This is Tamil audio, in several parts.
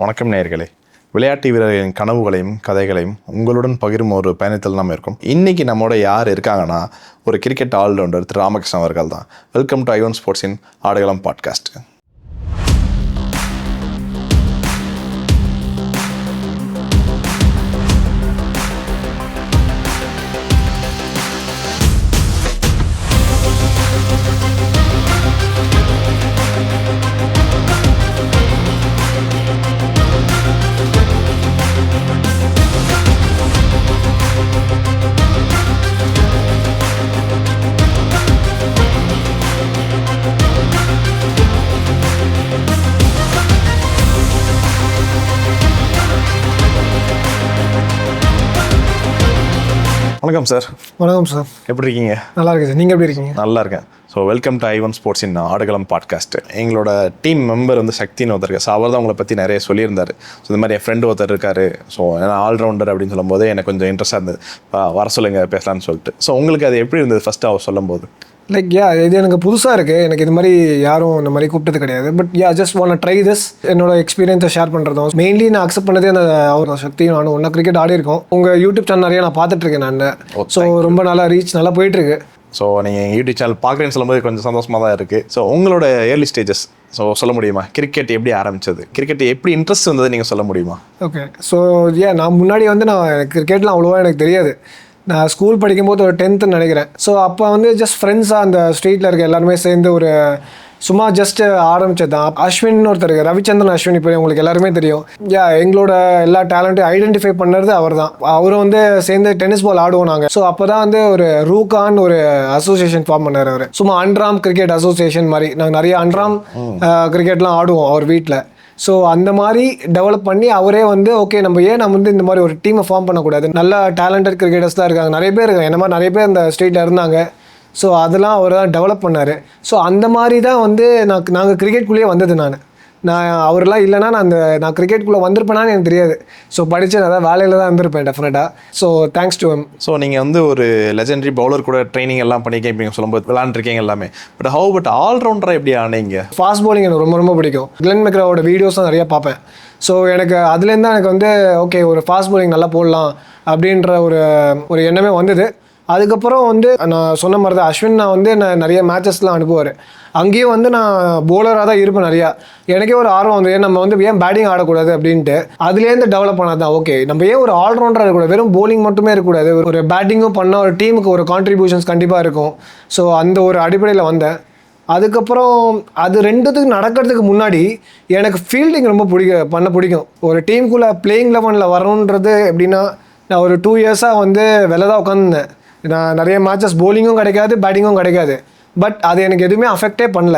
வணக்கம் நேயர்களே. விளையாட்டு வீரர்களின் கனவுகளையும் கதைகளையும் உங்களுடன் பகிரும் ஒரு பயணத்தில் நாம் இருக்கோம். இன்றைக்கி நம்மோட யார் இருக்காங்கன்னா, ஒரு கிரிக்கெட் ஆல்ரவுண்டர் திரு ராமகிருஷ்ணன் அவர்கள் தான். வெல்கம் டு ஐ1 ஸ்போர்ட்ஸின் ஆடுகளம் பாட்காஸ்ட். வணக்கம் சார். வணக்கம் சார். எப்படி இருக்கீங்க? நல்லா இருக்கேன் சார். நீங்கள் எப்படி இருக்கீங்க? நல்லா இருக்கேன். ஸோ வெல்கம் டு ஐ1 ஸ்போர்ட்ஸின் ஆடுகளம் பாட்காஸ்ட். எங்களோட டீம் மெம்பர் சக்தின்னு ஒருத்தர் இருக்கார். ஸோ அவர் தான் உங்களை பற்றி நிறைய சொல்லியிருந்தார். ஸோ இந்த மாதிரி என் ஃப்ரெண்டு ஒருத்தர் இருக்கார். ஸோ ஏன்னா ஆல்ரவுண்டர் அப்படின்னு சொல்லும்போது எனக்கு கொஞ்சம் இன்ட்ரெஸ்ட்டாக இருந்தது. வர சொல்லுங்கள் பேசலான்னு சொல்லிட்டு. ஸோ உங்களுக்கு அது எப்படி இருந்தது ஃபஸ்ட்டு அவர் சொல்லும் போது? இது எனக்கு புதுசாக இருக்குது. எனக்கு இது மாதிரி யாரும் இந்த மாதிரி கூப்பிட்டது கிடையாது. But just want try this. என்னோட எக்ஸ்பீரியன்ஸை ஷேர் பண்ணுறதும் மெயின்லி நான் அக்செப்ட் பண்ணதே அந்த அவர் சக்தி. நானும் ஒன்றா கிரிக்கெட் ஆடி இருக்கோம். உங்கள் யூடியூப் சேனல் நிறைய நான் பார்த்துட்ருக்கேன் நான். ஸோ ரொம்ப நல்லா ரீச் நல்லா போயிட்டுருக்கு. ஸோ நீங்கள் யூடியூப் சேனல் பார்க்குறேன்னு சொல்லும்போது கொஞ்சம் சந்தோஷமாக தான் இருக்குது. ஸோ உங்களோட ஏர்லி ஸ்டேஜஸ் சொல்ல முடியுமா? கிரிக்கெட் எப்படி ஆரம்பிச்சது, கிரிக்கெட் எப்படி இன்ட்ரெஸ்ட் வந்தது நீங்கள் சொல்ல முடியுமா? ஓகே. ஸோ நான் முன்னாடி நான் கிரிக்கெட்லாம் அவ்வளோவா எனக்கு தெரியாது. நான் ஸ்கூல் படிக்கும்போது ஒரு 10th நினைக்கிறேன். ஸோ அப்போ ஜஸ்ட் ஃப்ரெண்ட்ஸாக அந்த ஸ்ட்ரீட்டில் இருக்க எல்லாருமே சேர்ந்து ஒரு சும்மா ஜஸ்ட் ஆரம்பிச்சது தான். அஸ்வின் ஒருத்தர் இருக்கு, ரவிச்சந்திரன் அஸ்வின். இப்போ உங்களுக்கு எல்லாருமே தெரியும். எங்களோட எல்லா டேலண்ட்டையும் ஐடென்டிஃபை பண்ணுறது அவர் தான். அவரும் சேர்ந்து டென்னிஸ் பால் ஆடுவோம் நாங்கள். ஸோ அப்போ தான் ஒரு ரூகான் ஒரு அசோசியேஷன் ஃபார்ம் பண்ணார் அவர். சும்மா அன்ராம் கிரிக்கெட் அசோசியேஷன் மாதிரி நாங்கள் நிறைய அன்ராம் கிரிக்கெட்லாம் ஆடுவோம் அவர் வீட்டில். ஸோ அந்த மாதிரி டெவலப் பண்ணி அவரே ஓகே நம்ம இந்த மாதிரி ஒரு டீமை ஃபார்ம் பண்ணக்கூடாது, நல்ல டேலண்டட் கிரிக்கெட்டர்ஸ் தான் இருக்காங்க, நிறைய பேர் இருக்காங்க, என்ன மாதிரி நிறைய பேர் அந்த ஸ்டேட்டில் இருந்தாங்க. ஸோ அதெல்லாம் அவர் தான் டெவலப் பண்ணார். ஸோ அந்த மாதிரி தான் நாங்கள் கிரிக்கெட்குள்ளேயே வந்தது. நான் அவரெல்லாம் இல்லைனா நான் கிரிக்கெட்டுக்குள்ளே வந்திருப்பேனான்னு எனக்கு தெரியாது. ஸோ படித்து நான் வேலையில் தான் இருந்திருப்பேன் டெஃபினட்டாக. So thanks to him. So நீங்கள் ஒரு லெஜெண்டரி பவுலர் கூட ட்ரைனிங் எல்லாம் பண்ணியிருக்கீங்க சொல்லும்போது விளாண்டுருக்கீங்க எல்லாமே. பட் ஆல்ரவுண்டராக எப்படி ஆனீங்க? ஃபாஸ்ட் பவுலிங் எனக்கு ரொம்ப ரொம்ப பிடிக்கும். கிளென் மெக்ராவோட வீடியோஸ்லாம் நிறையா பார்ப்பேன். ஸோ எனக்கு அதுலேருந்து தான் எனக்கு ஓகே ஒரு ஃபாஸ்ட் பவுலிங் நல்லா போடலாம் அப்படின்ற ஒரு எண்ணமே வந்தது. அதுக்கப்புறம் நான் சொன்ன மாதிரி தான் அஸ்வின் நான் நிறைய மேட்சஸ்லாம் அனுப்புவார். அங்கேயும் நான் போலராக தான் இருப்பேன் நிறையா. எனக்கே ஒரு ஆர்வம் நம்ம ஏன் பேட்டிங் ஆடக்கூடாது அப்படின்ட்டு அதுலேருந்து டெவலப் பண்ணால் தான் ஓகே நம்ம ஏன் ஒரு ஆல்ரவுண்டராக இருக்கக்கூடாது, வெறும் போலிங் மட்டுமே இருக்கக்கூடாது, ஒரு பேட்டிங்கும் பண்ணால் ஒரு டீமுக்கு ஒரு கான்ட்ரிபியூஷன்ஸ் கண்டிப்பாக இருக்கும். ஸோ அந்த ஒரு அடிப்படையில் வந்தேன். அதுக்கப்புறம் அது ரெண்டுத்துக்கு நடக்கிறதுக்கு முன்னாடி எனக்கு ஃபீல்டிங் ரொம்ப பிடிக்கும். ஒரு டீமுக்குள்ளே பிளேயிங் 11 வரணுன்றது எப்படின்னா, நான் ஒரு 2 இயர்ஸாக வெளில தான் உட்காந்துருந்தேன். நான் நிறைய மேட்சஸ் போலிங்கும் கிடைக்காது, பேட்டிங்கும் கிடைக்காது. பட் அது எனக்கு எதுவுமே அஃபெக்டே பண்ணல.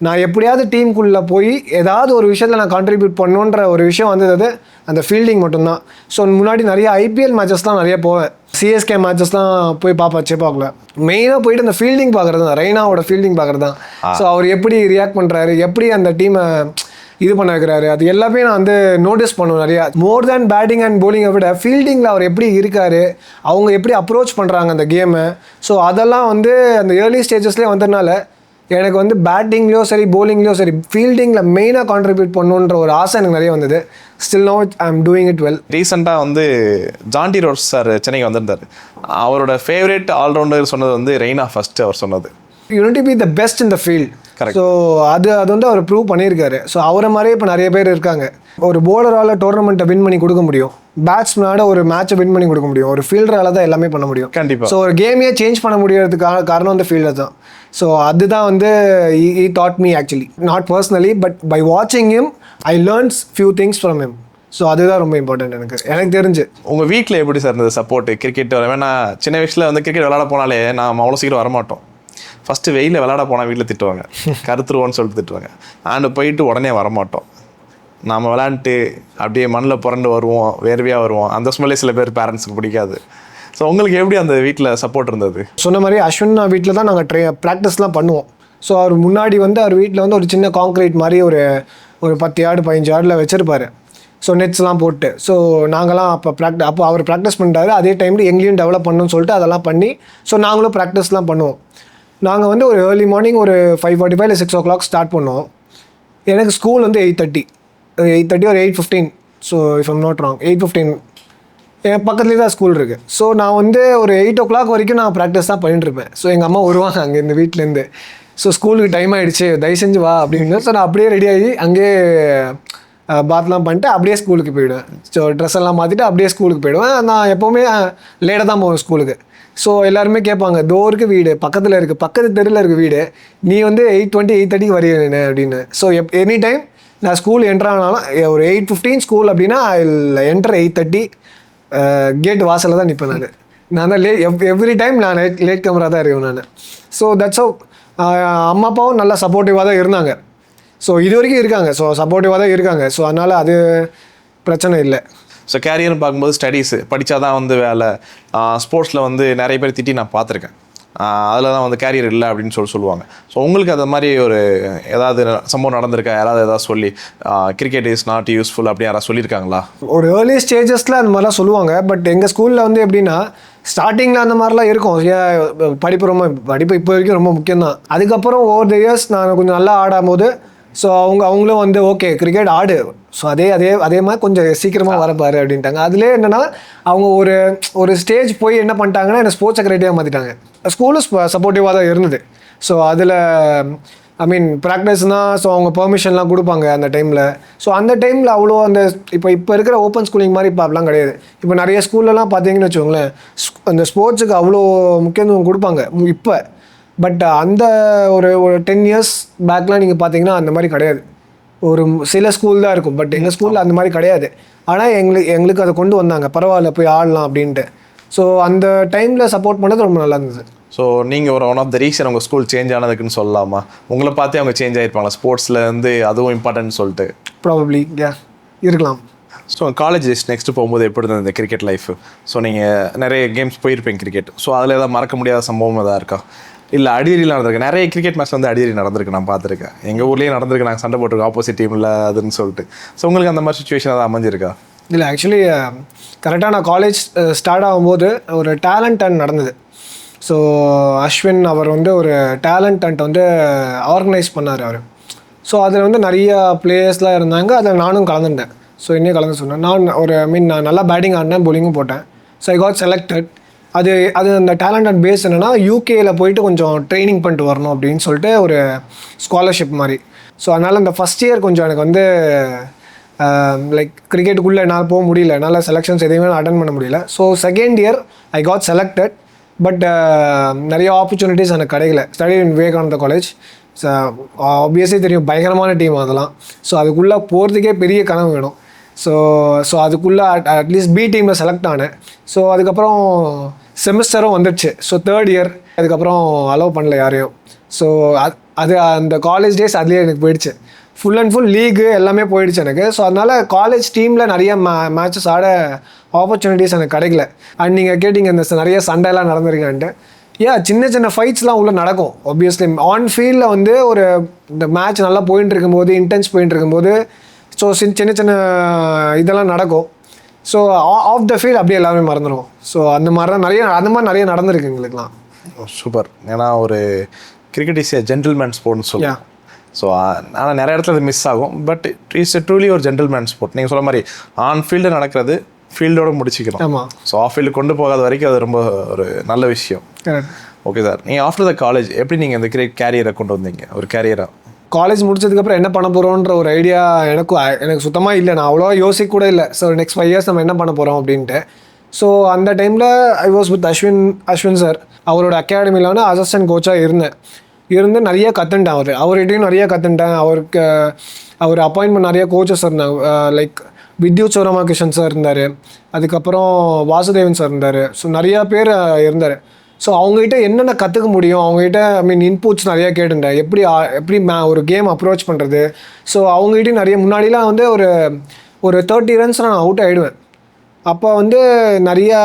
நான் எப்படியாவது டீமுக்குள்ளே போய் ஏதாவது ஒரு விஷயத்தில் நான் கான்ட்ரிபியூட் பண்ணுன்ற ஒரு விஷயம் வந்தது அந்த ஃபீல்டிங் மட்டும்தான். ஸோ முன்னாடி நிறைய ஐபிஎல் மேட்சஸ்லாம் நிறைய போவேன். சிஎஸ்கே மேட்சஸ்லாம் போய் பார்ப்பேன் செப்பாக்கில். மெயினாக போயிட்டு அந்த ஃபீல்டிங் பார்க்குறது தான், ரெய்னாவோட ஃபீல்டிங் பார்க்குறது தான். ஸோ அவர் எப்படி ரியாக்ட் பண்ணுறாரு, எப்படி அந்த டீமை இது பண்ண வைக்கிறாரு, அது எல்லாமே நான் நோட்டீஸ் பண்ணுவேன் நிறையா. மோர் தேன் பேட்டிங் அண்ட் போலிங்கை விட ஃபீல்டிங்கில் அவர் எப்படி இருக்கார், அவங்க எப்படி அப்ரோச் பண்ணுறாங்க அந்த கேமை. ஸோ அதெல்லாம் அந்த ஏர்லி ஸ்டேஜஸ்லேயே வந்ததுனால எனக்கு பேட்டிங்லேயோ சரி போலிங்லேயோ சரி ஃபீல்டிங்கில் மெயினாக கான்ட்ரிபியூட் பண்ணுன்ற ஒரு ஆசை எனக்கு நிறைய வந்தது. Still no I am doing it well. ரீசெண்டாக ஜான்டி ரோட்ஸ் சார் சென்னைக்கு வந்திருந்தார். அவரோட ஃபேவரேட் ஆல்ரவுண்டர் சொன்னது ரெய்னா ஃபர்ஸ்ட் அவர் சொன்னது. You need to be the best in the field. So அது அவர் ப்ரூவ் பண்ணியிருக்காரு. ஸோ அவரை மாதிரியே இப்போ நிறைய பேர் இருக்காங்க. ஒரு போலரால் டோர்னமெண்ட்டை வின் பண்ணி கொடுக்க முடியும், பேட்ஸ்மேனோட ஒரு மேட்சை வின் பண்ணி கொடுக்க முடியும், ஒரு ஃபீல்டரால் தான் எல்லாமே பண்ண முடியும். கண்டிப்பாக. ஸோ ஒரு கேமையே சேஞ்ச் பண்ண முடியறதுக்கான காரணம் ஃபீல்டர் தான். ஸோ அதுதான் he taught me actually, not personally, but by watching him I learned few things from him. So அதுதான் ரொம்ப இம்பார்ட்டன்ட் எனக்கு தெரிஞ்சு. உங்கள் வீட்டில் எப்படி சார் இருந்தது சப்போர்ட் கிரிக்கெட்? வேணா சின்ன வயசில் கிரிக்கெட் விளாட போனாலே நாம் அவ்வளோ சீக்கிரம் வரமாட்டோம். ஃபஸ்ட்டு வெயிலில் விளாட போனால் வீட்டில் திட்டுவாங்க, கருத்துருவோன்னு சொல்லிட்டு திட்டுவாங்க. ஆண்டு போயிட்டு உடனே வரமாட்டோம். நாம் விளாண்டுட்டு அப்படியே மண்ணில் புரண்டு வருவோம், வேர்வையாக வருவோம். அந்த ஸ்மெல்லே சில பேர் பேரண்ட்ஸுக்கு பிடிக்காது. ஸோ உங்களுக்கு எப்படி அந்த வீட்டில் சப்போர்ட் இருந்தது? சொன்ன மாதிரி அஸ்வின் வீட்டில் தான் நாங்கள் ப்ராக்டிஸ்லாம் பண்ணுவோம். ஸோ அவர் முன்னாடி அவர் வீட்டில் ஒரு சின்ன காங்க்ரீட் மாதிரி ஒரு 10 யார்டு 15 யார்டில் வச்சுருப்பார். ஸோ நெட்ஸ்லாம் போட்டு. ஸோ நாங்களாம் அப்போ அவர் ப்ராக்டிஸ் பண்ணிட்டாரு. அதே டைமில் எங்களையும் டெவலப் பண்ணணும்னு சொல்லிட்டு அதெல்லாம் பண்ணி ஸோ நாங்களும் ப்ராக்டிஸ்லாம் பண்ணுவோம். நாங்கள் ஒரு ஏர்லி மார்னிங் ஒரு 5:45 இல்லை 6 o'clock ஸ்டார்ட் பண்ணோம். எனக்கு ஸ்கூல் 8:30. 8:30 ஒரு 8:15. So if I'm not wrong 8:15 என் பக்கத்துலேயே தான் ஸ்கூல் இருக்குது. ஸோ நான் வந்து ஒரு 8 o'clock வரைக்கும் நான் ப்ராக்டிஸ் தான் பண்ணிட்டுருப்பேன். ஸோ எங்கள் அம்மா வருவாங்க அங்கே இந்த வீட்டிலேருந்து. ஸோ ஸ்கூலுக்கு டைம் ஆகிடுச்சு, தயவு செஞ்சு வா அப்படின்னு. ஸோ நான் அப்படியே ரெடி ஆகி அங்கேயே பாத்லாம் பண்ணிட்டு அப்படியே ஸ்கூலுக்கு போயிடுவேன். ஸோ ட்ரெஸ் எல்லாம் மாற்றிட்டு அப்படியே ஸ்கூலுக்கு போயிடுவேன். நான் எப்போவுமே லேட்டாக தான் போவேன் ஸ்கூலுக்கு. ஸோ எல்லாருமே கேட்பாங்க, தோருக்கு வீடு பக்கத்தில் இருக்குது, பக்கத்து தெருவில் இருக்குது வீடு, நீ வந்து 8:20 8:30 வரைய அப்படின்னு. ஸோ எனி டைம் நான் ஸ்கூல் என்ட்ரு ஆனாலும் ஒரு 8:15 ஸ்கூல் அப்படின்னா ஐ வில் என்டர் 8:30. கேட் வாசலில் தான் நிற்பேன் நான் தான் எவ்ரி டைம் நான் லேட் கமராக தான் இருக்கேன் நான். So that's how. அம்மா அப்பாவும் நல்லா சப்போர்ட்டிவாக தான் இருந்தாங்க. ஸோ இது வரைக்கும் இருக்காங்க. ஸோ சப்போர்ட்டிவாக தான் இருக்காங்க. ஸோ அதனால் அது பிரச்சனை இல்லை. ஸோ கேரியர்னு பார்க்கும்போது ஸ்டடீஸு படித்தா தான் வந்து வேலை. ஸ்போர்ட்ஸில் வந்து நிறைய பேர் திட்டி நான் பார்த்துருக்கேன். அதில் தான் வந்து கேரியர் இல்லை அப்படின்னு சொல்லுவாங்க. ஸோ உங்களுக்கு அது மாதிரி ஒரு ஏதாவது சம்பவம் நடந்திருக்கா? யாராவது ஏதாவது சொல்லி கிரிக்கெட் இஸ் நாட் யூஸ்ஃபுல் அப்படி யாராவது சொல்லியிருக்காங்களா? ஒரு ஏர்லி ஸ்டேஜஸில் அந்த மாதிரிலாம் சொல்லுவாங்க. பட் எங்கள் ஸ்கூலில் வந்து எப்படின்னா ஸ்டார்டிங்கில் அந்த மாதிரிலாம் இருக்கும். படிப்பு இப்போ வரைக்கும் ரொம்ப முக்கியம்தான். அதுக்கப்புறம் ஓவர் த இயர்ஸ் நான் கொஞ்சம் நல்லா ஆடும்போது ஸோ அவங்களும் வந்து ஓகே கிரிக்கெட் ஆடு, ஸோ அதே மாதிரி கொஞ்சம் சீக்கிரமாக வரப்பாரு அப்படின்ட்டாங்க. அதுலேயே என்னென்னா அவங்க ஒரு ஸ்டேஜ் போய் என்ன பண்ணிட்டாங்கன்னா என்னை ஸ்போர்ட்ஸ் செக்ரட்டரியாக மாற்றிட்டாங்க. ஸ்கூலும் சப்போர்ட்டிவாக தான் இருந்தது. ஸோ அதில் ஐ மீன் ப்ராக்டிஸ்னால் ஸோ அவங்க பெர்மிஷன்லாம் கொடுப்பாங்க அந்த டைமில். ஸோ அந்த டைமில் அவ்வளோ அந்த இப்போ இருக்கிற ஓப்பன் ஸ்கூலிங் மாதிரி இப்போ அப்படிலாம் கிடையாது. இப்போ நிறைய ஸ்கூல்லலாம் பார்த்தீங்கன்னு வச்சுக்கோங்களேன், அந்த ஸ்போர்ட்ஸுக்கு அவ்வளோ முக்கியத்துவம் கொடுப்பாங்க இப்போ. பட் அந்த ஒரு 10 years பேக்லாம் நீங்கள் பார்த்தீங்கன்னா அந்த மாதிரி கிடையாது. ஒரு சில ஸ்கூல் தான் இருக்கும். பட் எங்கள் ஸ்கூலில் அந்த மாதிரி கிடையாது. ஆனால் எங்களுக்கு அதை கொண்டு வந்தாங்க, பரவாயில்ல போய் ஆடலாம் அப்படின்ட்டு. ஸோ அந்த டைமில் சப்போர்ட் பண்ணது ரொம்ப நல்லா இருந்தது. ஸோ நீங்கள் ஒரு ஒன் ஆஃப் த ரீசன் உங்கள் ஸ்கூல் சேஞ்ச் ஆனதுக்குன்னு சொல்லலாமா? உங்களை பார்த்தே அவங்க சேஞ்ச் ஆகிருப்பாங்களா ஸ்போர்ட்ஸில் வந்து அதுவும் இம்பார்ட்டன்ட் சொல்லிட்டு? ப்ராபப்ளி இருக்கலாம். ஸோ காலேஜ் நெக்ஸ்ட்டு போகும்போது எப்படி இருந்தது இந்த கிரிக்கெட் லைஃப்? ஸோ நீங்கள் நிறைய கேம்ஸ் போயிருப்பீங்க கிரிக்கெட். ஸோ அதில் ஏதாவது மறக்க முடியாத சம்பவம் எதாவது இருக்கா? இல்லை அடிதடிலாம் நடந்திருக்கு? நிறைய கிரிக்கெட் மேட்ச் வந்து அடிதடி நடந்திருக்கு, நான் பார்த்துருக்கேன். எங்கள் ஊர்லேயே நடந்திருக்கு, நாங்கள் சண்டை போட்டிருக்கோம் ஆப்போசிட் டீமில் அதுன்னு சொல்லிட்டு. ஸோ உங்களுக்கு அந்த மாதிரி சுச்சுவேஷன் ஏதாவது அமைஞ்சிருக்கா? இல்லை ஆக்சுவலி கரெக்டாக நான் காலேஜ் ஸ்டார்ட் ஆகும்போது ஒரு டேலண்ட் ஹண்ட் நடந்தது. ஸோ அஸ்வின் அவர் வந்து ஒரு டேலண்ட் ஹண்ட் வந்து ஆர்கனைஸ் பண்ணார் அவர். ஸோ அதில் வந்து நிறைய பிளேயர்ஸ்லாம் இருந்தாங்க. அதில் நானும் கலந்துட்டேன். ஸோ இன்னும் கலந்து சொன்னேன். நான் நல்லா பேட்டிங் ஆடினேன், bowling போட்டேன். So I got selected. அது அந்த டேலண்ட் அண்ட் பேஸ் என்னென்னா யூகேயில் போயிட்டு கொஞ்சம் ட்ரைனிங் பண்ணிட்டு வரணும் அப்படின்னு சொல்லிட்டு ஒரு ஸ்காலர்ஷிப் மாதிரி. ஸோ அதனால் இந்த ஃபஸ்ட் இயர் கொஞ்சம் எனக்கு வந்து லைக் கிரிக்கெட்டுக்குள்ளே என்னால் போக முடியல, என்னால் செலெக்ஷன்ஸ் எதையுமே அட்டன் பண்ண முடியல. So second year I got selected. But நிறைய ஆப்பர்ச்சுனிட்டிஸ் எனக்கு கிடைக்கல. Study in Vivekananda college. Obviously தெரியும், பயங்கரமான டீம் அதெல்லாம். ஸோ அதுக்குள்ளே போகிறதுக்கே பெரிய கனவு வேணும். ஸோ அதுக்குள்ளே அட்லீஸ்ட் பி டீமில் செலக்ட் ஆனேன். ஸோ அதுக்கப்புறம் செமிஸ்டரும் வந்துடுச்சு. ஸோ தேர்ட் இயர் அதுக்கப்புறம் அலோவ் பண்ணல யாரையும். ஸோ அது அந்த காலேஜ் டேஸ் அதுலேயே எனக்கு போயிடுச்சு. ஃபுல் அண்ட் ஃபுல் லீகு எல்லாமே போயிடுச்சு எனக்கு. ஸோ அதனால் காலேஜ் டீமில் நிறைய மேட்சஸ் ஆட ஆப்பர்ச்சுனிட்டிஸ் எனக்கு கிடைக்கல. அண்ட் நீங்கள் கேட்டிங்க இந்த நிறைய சண்டைலாம் நடந்திருக்கான்ட்டு. சின்ன சின்ன ஃபைட்ஸ்லாம் உள்ளே நடக்கும். ஆப்வியஸ்லி ஆன் ஃபீல்டில் வந்து இந்த மேட்ச் நல்லா போயிட்டு இருக்கும்போது, இன்டென்ஸ் போயிட்டு இருக்கும்போது ஸோ சின்ன சின்ன இதெல்லாம் நடக்கும். ஸோ ஆஃப் த ஃபீல்ட் அப்படியே எல்லாமே மறந்துடும். ஸோ அந்த மாதிரி நிறைய நடந்திருக்கு எங்களுக்குலாம். சூப்பர். ஏன்னா ஒரு கிரிக்கெட் இஸ் ஏ ஜென்டில்மேன் ஸ்போர்ட்னு சொல்லுவோம். ஸோ ஆனால் நிறைய இடத்துல அது மிஸ் ஆகும். பட் இட்ஸ் ட்ரூலி ஒரு ஜென்டில்மேன் ஸ்போர்ட். நீங்கள் சொல்ல மாதிரி ஆன் ஃபீல்டு நடக்கிறது ஃபீல்டோட முடிச்சிக்கணும். ஆமாம். ஸோ ஆஃப் ஃபீல்டு கொண்டு போகாத வரைக்கும் அது ரொம்ப ஒரு நல்ல விஷயம். ஓகே சார், நீங்கள் ஆஃப்டர் த காலேஜ் எப்படி நீங்கள் இந்த கேரியரை கொண்டு வந்தீங்க ஒரு கேரியராக? காலேஜ் முடிச்சதுக்கப்புறம் என்ன பண்ண போகிறோன்ற ஒரு ஐடியா எனக்கு சுத்தமாக இல்லை. நான் அவ்வளோவா யோசிக்க கூட இல்லை. ஸோ நெக்ஸ்ட் 5 years நம்ம என்ன பண்ண போகிறோம் அப்படின்ட்டு. ஸோ அந்த டைமில் I was with Ashwin sir. அவரோட அகாடமியில் வந்து அசிஸ்டன்ட் கோச்சாக இருந்து நிறைய கற்றுன்ட்டேன். அவர்கிட்டையும் நிறைய கற்றுன்ட்டேன். அவர் அப்பாயின்மெண்ட் நிறைய கோச்சஸ் இருந்தாங்க. லைக் வித்யுத் சௌரமாகிருஷ்ணன் சார் இருந்தார். அதுக்கப்புறம் வாசுதேவன் சார் இருந்தார். ஸோ நிறையா பேர் இருந்தார். ஸோ அவங்ககிட்ட என்னென்ன கற்றுக்க முடியும், அவங்ககிட்ட இன்புட்ஸ் நிறையா கேட்டுட்டேன். எப்படி ஒரு கேம் அப்ரோச் பண்ணுறது. ஸோ அவங்ககிட்டையும் நிறைய முன்னாடிலாம் வந்து ஒரு 30 runs நான் அவுட் ஆகிடுவேன். அப்போ வந்து நிறையா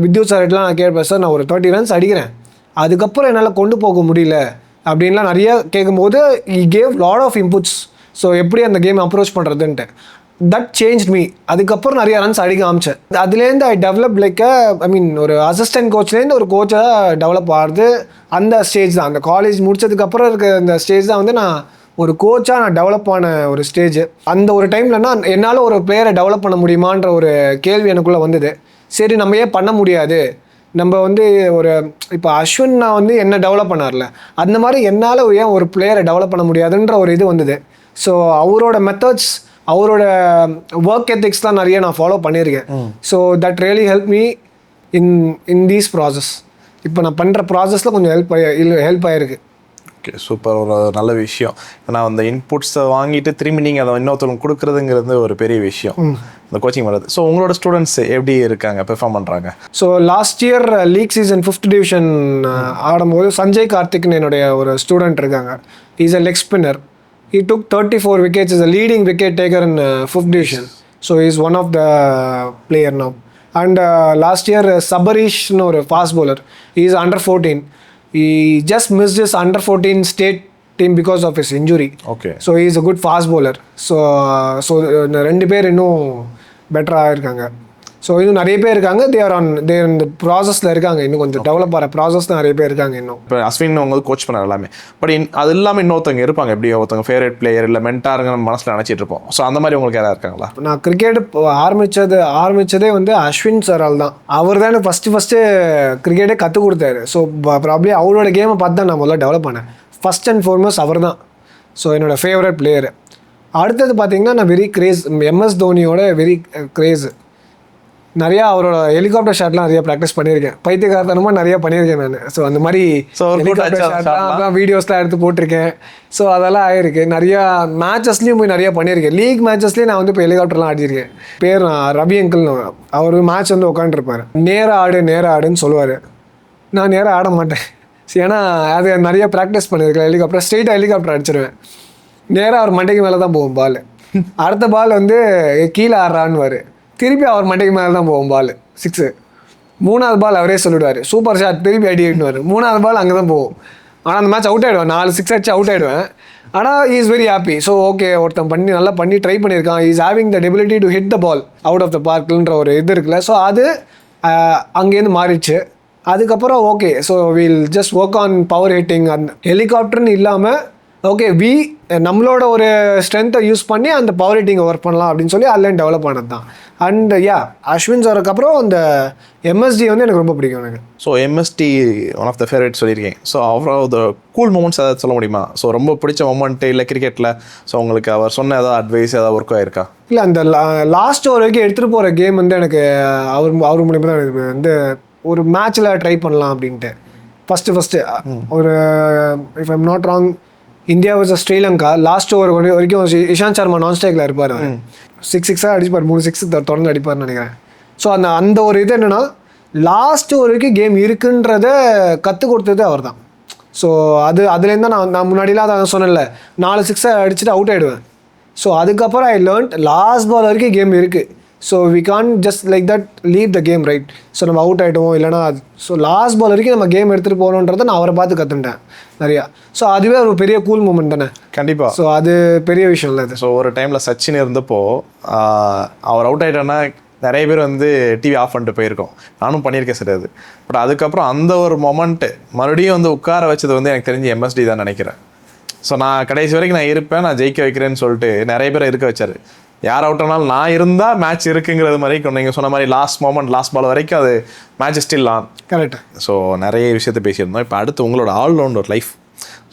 வித்யுத் சார்கிட்டலாம் நான் கேட்பேன், சார் நான் ஒரு 30 runs அடிக்கிறேன், அதுக்கப்புறம் என்னால் கொண்டு போக முடியல அப்படின்லாம் நிறையா கேட்கும்போது he gave lot of inputs. So எப்படி அந்த கேம் அப்ரோச் பண்ணுறதுன்ட்டு தட் சேஞ்ச் மீ. அதுக்கப்புறம் நிறைய ரன்ஸ் அடிக்க ஆரம்பிச்சேன். அதுலேருந்து ஐ டெவலப் லைக் ஒரு அசிஸ்டன்ட் கோச்லேருந்து ஒரு கோச்சாக டெவலப் ஆகுது. அந்த ஸ்டேஜ் தான், அந்த காலேஜ் முடிச்சதுக்கப்புறம் இருக்க அந்த ஸ்டேஜ் தான் வந்து நான் ஒரு கோச்சாக நான் டெவலப் ஆன ஒரு ஸ்டேஜ். அந்த ஒரு டைம்லன்னா என்னால் ஒரு பிளேயரை டெவலப் பண்ண முடியுமான்ற ஒரு கேள்வி எனக்குள்ளே வந்தது. சரி நம்ம ஏன் பண்ண முடியாது, நம்ம வந்து ஒரு இப்போ அஸ்வின் நான் வந்து என்ன டெவலப் பண்ணார்ல, அந்த மாதிரி என்னால் ஏன் ஒரு பிளேயரை டெவலப் பண்ண முடியாதுன்ற ஒரு இது வந்தது. ஸோ அவரோட மெத்தட்ஸ், அவரோட ஒர்க் எத்திக்ஸ்லாம் நிறைய நான் ஃபாலோ பண்ணியிருக்கேன். So that really help me in these process. இப்போ நான் பண்ணுற ப்ராசஸில் கொஞ்சம் ஹெல்ப் ஆகிருக்கு. Okay, super. ஒரு நல்ல விஷயம். ஏன்னா அந்த இன்புட்ஸை வாங்கிட்டு திரும்பி நீங்கள் அதை இன்னொருத்தவங்க கொடுக்குறதுங்கிறது ஒரு பெரிய விஷயம், இந்த கோச்சிங் பண்ணுறது. ஸோ உங்களோட ஸ்டூடெண்ட்ஸ் எப்படி இருக்காங்க, பெர்ஃபார்ம் பண்ணுறாங்க? So last year league season 5th division ஆடும்போது சஞ்சய் கார்த்திக்னு என்னுடைய ஒரு ஸ்டூடெண்ட் இருக்காங்க. Is a leg spinner. He took 34 wickets, is a leading wicket taker in 5th division. So he is one of the player now. And last year Sabarish no fast bowler. He is under 14. He just missed his under 14 state team because of his injury. Okay. So he is a good fast bowler. So ரெண்டு பேர் இன்னும் பெட்டராக இருக்காங்க. ஸோ இன்னும் நிறைய பேர் இருக்காங்க. தேர் இந்த ப்ராசஸில் இருக்காங்க. இன்னும் கொஞ்சம் டெவலப் ஆகிற ப்ராசஸில் நிறைய பேர் இருக்காங்க இன்னும். இப்போ அஸ்வின் அவங்க கோச் பண்ண எல்லாமே, பட் அது இல்லாமல் இன்னொருத்தவங்க இருப்பாங்க. எப்படி ஒருத்தவங்க ஃபேவரட் பிளேயர் இல்லை மென்டாருங்க மனசில் நினச்சிட்டு இருப்போம். ஸோ அந்த மாதிரி உங்களுக்கு யாராவது இருக்காங்களா? நான் கிரிக்கெட் ஆரம்பித்ததே வந்து அஸ்வின் சாரால் தான். அவர் தான் எனக்கு ஃபஸ்ட்டு கிரிக்கெட்டே கற்றுக் கொடுத்தாரு. ஸோ ப்ராப்ளி அவரோட கேமை பார்த்து தான் நான் முதல்ல டெவலப் பண்ணேன். ஃபஸ்ட் அண்ட் ஃபார்மோஸ்ட் அவர் தான். ஸோ என்னோடய ஃபேவரட் பிளேயரு. அடுத்தது பார்த்தீங்கன்னா நான் வெரி கிரேஸ் MS தோனியோட வெரி கிரேஸு. நிறையா அவரோட ஹெலிகாப்டர் ஷாட்லாம் நிறைய ப்ராக்டிஸ் பண்ணியிருக்கேன். பைத்தியக்காரத்தனமாக நிறையா பண்ணியிருக்கேன் நான். ஸோ அந்த மாதிரி ஹெலிகாப்டர் ஷாட்லாம் வீடியோஸ்லாம் எடுத்து போட்டிருக்கேன். ஸோ அதெல்லாம் ஆகிருக்கு. நிறையா மேட்சஸ்லேயும் போய் நிறையா பண்ணியிருக்கேன். லீக் மேட்சஸ்லேயும் நான் வந்து இப்போ ஹெலிகாப்டர்லாம் ஆடிருக்கேன். பேர் ரவி அங்கிள்னு. அவர் மேட்ச் வந்து உட்காந்துருப்பார். நேராக ஆடுன்னு சொல்லுவார். நான் நேராக ஆட மாட்டேன். ஏன்னா அது நிறைய ப்ராக்டிஸ் பண்ணியிருக்கேன். ஸ்ட்ரெயிட்டாக ஹெலிகாப்டர் அடிச்சிருவேன். நேராக அவர் மண்டைக்கு மேலே தான் போகும் பால். அடுத்த பால் வந்து கீழே ஆடுறான்னு திருப்பி அவர் மண்டைக்கு மேலே தான் போகும் பால் 6. 3வது பால் அவரே சொல்லிவிடுவார் சூப்பர் ஷாட், திருப்பி அடிக்கிட்டுவார். 3வது பால் அங்கே தான் போகும். ஆனால் அந்த மேட்ச் அவுட் ஆகிடுவேன். 4 6 அடிச்சு அவுட் ஆகிடுவேன். ஆனால் is very happy. So okay, ஒருத்தன் நல்லா பண்ணி ட்ரை பண்ணியிருக்கான். Is having the ability to hit the ball out of the பார்க்ன்ற ஒரு இது இருக்குல்ல. ஸோ அது அங்கேருந்து மாறிடுச்சு. அதுக்கப்புறம் okay, so will just work on power hitting. அந்த ஹெலிகாப்டர்னு இல்லாமல் ஓகே நம்மளோட ஒரு ஸ்ட்ரென்த்தை யூஸ் பண்ணி அந்த பவர் ஹிட்டிங்கை ஒர்க் பண்ணலாம் அப்படின்னு சொல்லி அதில் டெவலப் ஆனது தான். அண்ட் அஸ்வின் சாருக்கு அப்புறம் அந்த MSD வந்து எனக்கு ரொம்ப பிடிக்கும் எனக்கு. So MSD one of the favourite சொல்லியிருக்கேன். ஸோ அப்புறம் த கூல் மூமெண்ட்ஸ் ஏதாவது சொல்ல முடியுமா? ஸோ ரொம்ப பிடிச்ச மூமெண்ட்டு இல்லை கிரிக்கெட்டில். ஸோ உங்களுக்கு அவர் சொன்ன ஏதாவது அட்வைஸ் ஏதாவது ஒர்க் ஆகிருக்கா? இல்லை, அந்த லாஸ்ட் ஓவர் வரைக்கும் எடுத்துகிட்டு போகிற கேம் வந்து எனக்கு அவர் மூலியமாக தான் எனக்கு வந்து ஒரு மேட்ச்சில் ட்ரை பண்ணலாம் அப்படின்ட்டு. ஃபஸ்ட்டு ஒரு if I'm not wrong India versus Sri Lanka last over வரைக்கும் இஷாந்த் சர்மா நான் ஸ்ட்ரைக்கில் இருப்பார். 6 அடிப்பார். 3 6 தொடர்ந்து அடிப்பார்னு நினைக்கிறேன். ஸோ அந்த ஒரு இது என்னென்னா லாஸ்ட் ஓவர் வரைக்கும் கேம் இருக்குன்றத கற்றுக் கொடுத்தது அவர் தான். ஸோ அதுலேருந்து தான் நான் முன்னாடிலாம் அதை சொன்னேன்ல, 4 6 அடிச்சுட்டு அவுட் ஆகிடுவேன். ஸோ அதுக்கப்புறம் ஐ லேர்ன்ட் லாஸ்ட் பால் வரைக்கும் கேம் இருக்குது. So we can just like that leave the game right. So நம்ம அவுட் ஆகிடுவோம் இல்லைனா ஸோ லாஸ்ட் பால் வரைக்கும் நம்ம கேம் எடுத்துகிட்டு போகணுன்றதை நான் அவரை பார்த்து கற்றுட்டேன் நிறையா. ஸோ அதுவே ஒரு பெரிய கூல் மூமெண்ட் தானே. கண்டிப்பாக. ஸோ அது பெரிய விஷயம் இல்லை அது. ஸோ ஒரு டைமில் சச்சின் இருந்தப்போ அவர் அவுட் ஆகிட்டோன்னா நிறைய பேர் வந்து டிவி ஆஃப் பண்ணிட்டு போயிருக்கோம். நானும் பண்ணியிருக்கேன் சரி. அது பட் அதுக்கப்புறம் அந்த ஒரு மொமெண்ட்டு மறுபடியும் வந்து உட்கார வச்சது வந்து எனக்கு தெரிஞ்சு MSD தான் நினைக்கிறேன். ஸோ நான் கடைசி வரைக்கும் நான் இருப்பேன், நான் ஜெயிக்க வைக்கிறேன்னு சொல்லிட்டு நிறைய பேரை இருக்க வச்சார். யார் அவுட் ஆனாலும் நான் இருந்தால் மேட்ச் இருக்குங்கிறது மாதிரி நீங்கள் சொன்ன மாதிரி லாஸ்ட் மொமெண்ட் லாஸ்ட் பால் வரைக்கும் அது match still on. Correct. So நிறைய விஷயத்த பேசியிருந்தோம். இப்போ அடுத்து உங்களோட ஆல்ரவுண்டர் லைஃப்.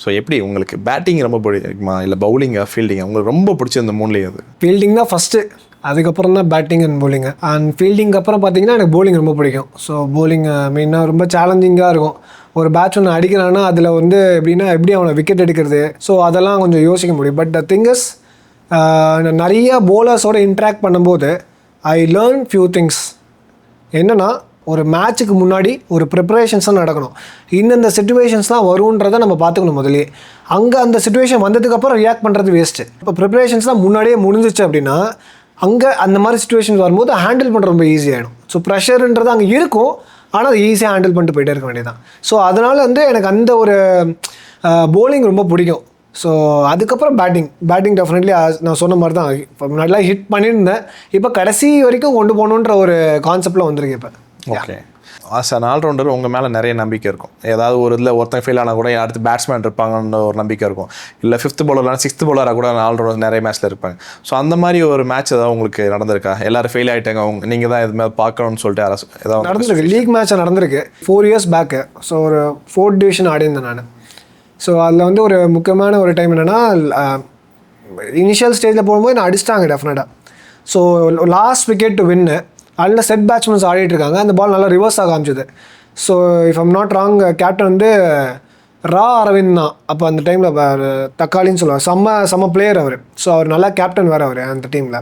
ஸோ எப்படி உங்களுக்கு பேட்டிங் ரொம்ப பிடிக்குமா இல்லை பவுலிங்கா ஃபீல்டிங்கா? உங்களுக்கு ரொம்ப பிடிச்சிருந்த மூணுலேயே அது? ஃபீல்டிங் தான் ஃபஸ்ட்டு, அதுக்கப்புறம் தான் batting and bowling. And fielding அப்புறம் பார்த்தீங்கன்னா எனக்கு பவுலிங் ரொம்ப பிடிக்கும். ஸோ பவுலிங் மெயினாக ரொம்ப சேலஞ்சிங்காக இருக்கும். ஒரு பேட்ஸ்மேன் அடிக்கிறான்னா அதில் வந்து எப்படின்னா எப்படி அவனை விக்கெட் எடுக்கிறது, ஸோ அதெல்லாம் கொஞ்சம் யோசிக்க முடியும். பட் த திங் இஸ் நிறைய போலர்ஸோடு இன்ட்ராக்ட் பண்ணும்போது ஐ லேர்ன் ஃபியூ திங்ஸ். என்னென்னா ஒரு மேட்ச்சுக்கு முன்னாடி ஒரு ப்ரிப்பரேஷன்ஸாக நடக்கணும். இந்தந்த சிச்சுவேஷன்ஸ்லாம் வருன்றதை நம்ம பார்த்துக்கணும் முதலே. அங்கே அந்த சிச்சுவேஷன் வந்ததுக்கப்புறம் ரியாக்ட் பண்ணுறது வேஸ்ட்டு. இப்போ ப்ரிப்பரேஷன்ஸ்லாம் முன்னாடியே முடிஞ்சிச்சு அப்படின்னா அங்கே அந்த மாதிரி சிச்சுவேஷன்ஸ் வரும்போது ஹேண்டில் பண்ணுறது ரொம்ப ஈஸியாகிடும். ஸோ ப்ரெஷருன்றது அங்கே இருக்கும், ஆனால் அது ஈஸியாக ஹேண்டில் பண்ணிட்டு போயிட்டே இருக்க வேண்டியதான். ஸோ அதனால் வந்து எனக்கு அந்த ஒரு bowling ரொம்ப பிடிக்கும். ஸோ அதுக்கப்புறம் பேட்டிங் டெஃபினெட்லி நான் சொன்ன மாதிரி தான். இப்போ முன்னாடிலாம் ஹிட் பண்ணியிருந்தேன், இப்போ கடைசி வரைக்கும் கொண்டு போகணுன்ற ஒரு கான்செப்டில் வந்திருக்கு இப்போ. ஓகே. ஆஸ் அன் ஆல்ரவுண்டர் உங்கள் மேலே நிறைய நம்பிக்கை இருக்கும். ஏதாவது ஒரு இதில் ஒருத்தன் ஃபெயில் ஆனால் கூட அடுத்து பேட்ஸ்மேன் இருப்பாங்கன்னு ஒரு நம்பிக்கை இருக்கும். இல்லை 5th பவுலர் 6th பவுலராக கூட ஆல்ரவுண்டர் நிறைய மேட்ச்சில் இருப்பாங்க. ஸோ அந்த மாதிரி ஒரு மேட்ச் ஏதாவது உங்களுக்கு நடந்திருக்கா? எல்லாரும் ஃபெயில் ஆகிட்டாங்க, நீங்கள் தான் இது மாதிரி பார்க்கணும்னு சொல்லிட்டு ஏதாவது நடந்திருக்கு. லீக் மேட்ச் நடந்திருக்கு 4 years பேக்கு. ஸோ ஒரு 4th டிவிஷன் ஆடியிருந்தேன் நான். ஸோ அதில் வந்து ஒரு முக்கியமான ஒரு டைம் என்னென்னா, இனிஷியல் ஸ்டேஜில் போகும்போது நான் அடிச்சிட்டாங்க டெஃபினட்டாக. ஸோ லாஸ்ட் விக்கெட் டு வின்னு. அதில் செட் பேட்ஸ்மேன்ஸ் ஆடிட்டு இருக்காங்க. அந்த பால் நல்லா ரிவர்ஸாக காமிச்சது. So if I'm not wrong, captain வந்து ரா அரவிந்த் தான் அப்போ அந்த டைமில் தக்காளின்னு சொல்லுவார். செம்ம பிளேயர் அவர். ஸோ அவர் நல்லா கேப்டன் வேறு அவர் அந்த டீமில்.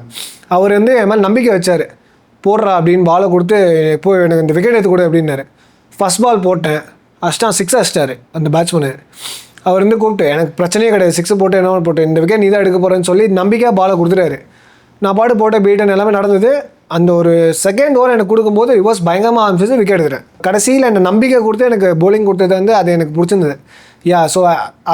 அவர் வந்து என் மேலே நம்பிக்கை வச்சார். போடுறா அப்படின்னு பாலை கொடுத்து இப்போ எனக்கு இந்த விக்கெட் எடுத்து கொடு அப்படின்னாரு. ஃபஸ்ட் பால் போட்டேன், அஷ்டா 6 அடிச்சிட்டாரு அந்த பேட்ஸ்மேனு. அவர் வந்து கூப்பிட்டு எனக்கு பிரச்சனையே கிடையாது, 6 போட்டு என்ன போட்டு இந்த விக்கெட் நீ தான் எடுக்க போகிறேன்னு சொல்லி நம்பிக்கையாக பாலை கொடுத்துட்டாரு. நான் பாட்டு போட்ட பீட்டன் எல்லாமே நடந்தது. அந்த ஒரு செகண்ட் ஓவர் எனக்கு கொடுக்கும்போது ரிவர்ஸ் பயங்கரமாக ஆரம்பிச்சது, விக்கெட் எடுத்துட்டேன். கடைசியில் என்ன நம்பிக்கை கொடுத்து எனக்கு bowling கொடுத்தது வந்து அது எனக்கு பிடிச்சிருந்தது. ஸோ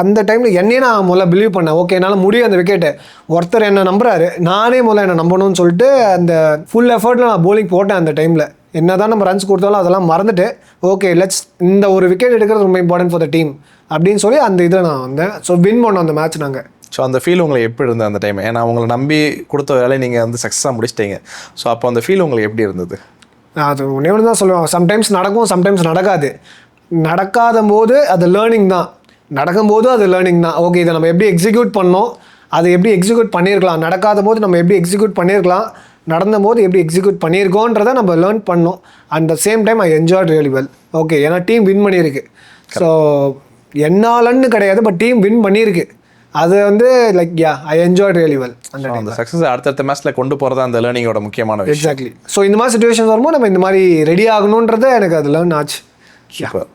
அந்த டைமில் என்னையே நான் முதல்ல பிலீவ் பண்ணேன். ஓகே என்னால் முடியும் அந்த விக்கெட்டு. ஒருத்தர் என்னை நம்புறாரு, நானே முதல்ல என்னை நம்பணும்னு சொல்லிட்டு அந்த ஃபுல் எஃபர்ட்டில் நான் bowling போட்டேன். அந்த டைமில் என்ன தான் நம்ம ரன்ஸ் கொடுத்தாலும் அதெல்லாம் மறந்துட்டு ஓகே லெட்ஸ் இந்த ஒரு விக்கெட் எடுக்கிறது ரொம்ப இம்பார்ட்டன்ட் ஃபார் த டீம் அப்படின்னு சொல்லி அந்த இதில் நான் வந்தேன். ஸோ வின் பண்ணோம் அந்த மேட்ச் நாங்கள். ஸோ அந்த ஃபீல் உங்களுக்கு எப்படி இருந்தது அந்த டைம்? ஏன்னா உங்களை நம்பி கொடுத்த வேலையை நீங்கள் வந்து சக்ஸஸாக முடிச்சிட்டீங்க. ஸோ அப்போ அந்த ஃபீல் உங்களுக்கு எப்படி இருந்தது? அது ஒன்றே ஒன்று தான் சொல்லுவேன். சம்டைம்ஸ் நடக்கும், சம்டைம்ஸ் நடக்காது. நடக்காத போது அது லேர்னிங் தான், நடக்கும்போது அது லேர்னிங் தான். ஓகே இதை நம்ம எப்படி எக்ஸிக்யூட் பண்ணோம், அதை எப்படி எக்ஸிக்யூட் பண்ணியிருக்கலாம், நடக்காத போது நம்ம எப்படி எக்ஸிக்யூட் பண்ணியிருக்கலாம், நடந்த போது எப்படி எக்ஸிக்யூட் பண்ணியிருக்கோன்றதை நம்ம லேர்ன் பண்ணோம். At the same time I enjoyed really well. Okay ஏன்னா டீம் வின் பண்ணியிருக்கு. ஸோ என்னாலன்னு கிடையாது, பட் டீம் வின் பண்ணியிருக்கு. அது வந்து like I enjoyed really well. அந்த சக்ஸஸ் அடுத்தடுத்த மேட்ச்சில் கொண்டு போகிறது அந்த லேர்னிங்கோட முக்கியமான விஷயம். எக்ஸாக்ட்லி. ஸோ இந்த மாதிரி சுச்சுவேஷன் வரும்போது நம்ம இந்த மாதிரி ரெடி ஆகணுன்றதை எனக்கு அது லேர்ன் ஆச்சு. சூப்பர்.